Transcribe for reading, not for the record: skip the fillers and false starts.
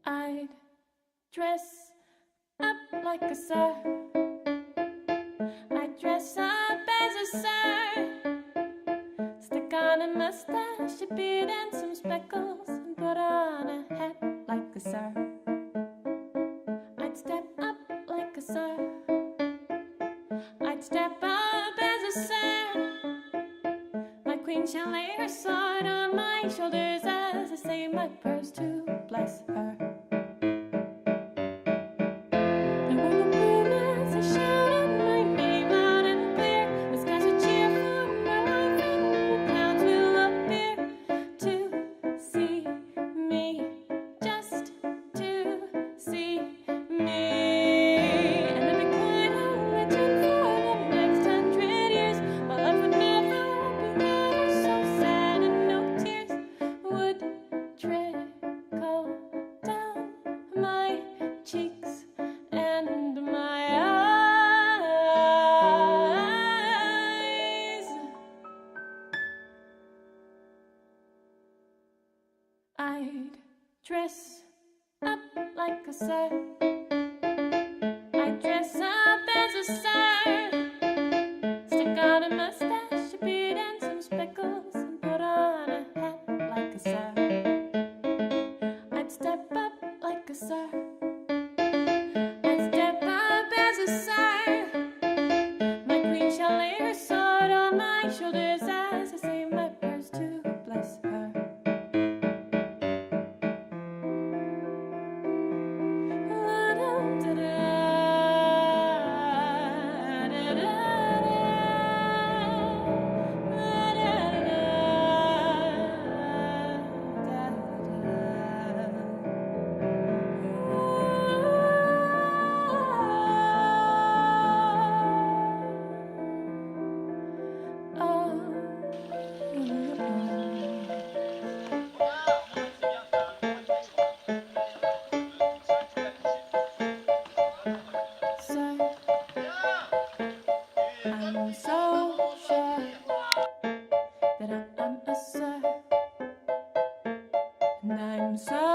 I'd dress up like a sir. I'd dress up as a sir. Stick on a mustache, a beard and some speckles, and put on a hat like a sir. I'd step up like a sir. I'd step up as a sir. My queen shall lay her sword on my shoulders as I say my prayers to bless her. There were no rumors, I shouted my name out and clear. The skies would cheer for my life and the clouds will appear to see me, just to see me. And I'd be quite a legend for the next 100 years. My life would never be ever so sad, and no tears would trickle down my cheeks and my eyes. I'd dress up like a sir. I'd dress up as a sir. Stick on a mustache, a beard and some speckles, and put on a hat like a sir. I'd step up like a sir. I'd step up as a sir. My queen shall lay her sword on my shoulders as I say my prayers to bless her. I'm so sure that I'm a sir, and I'm so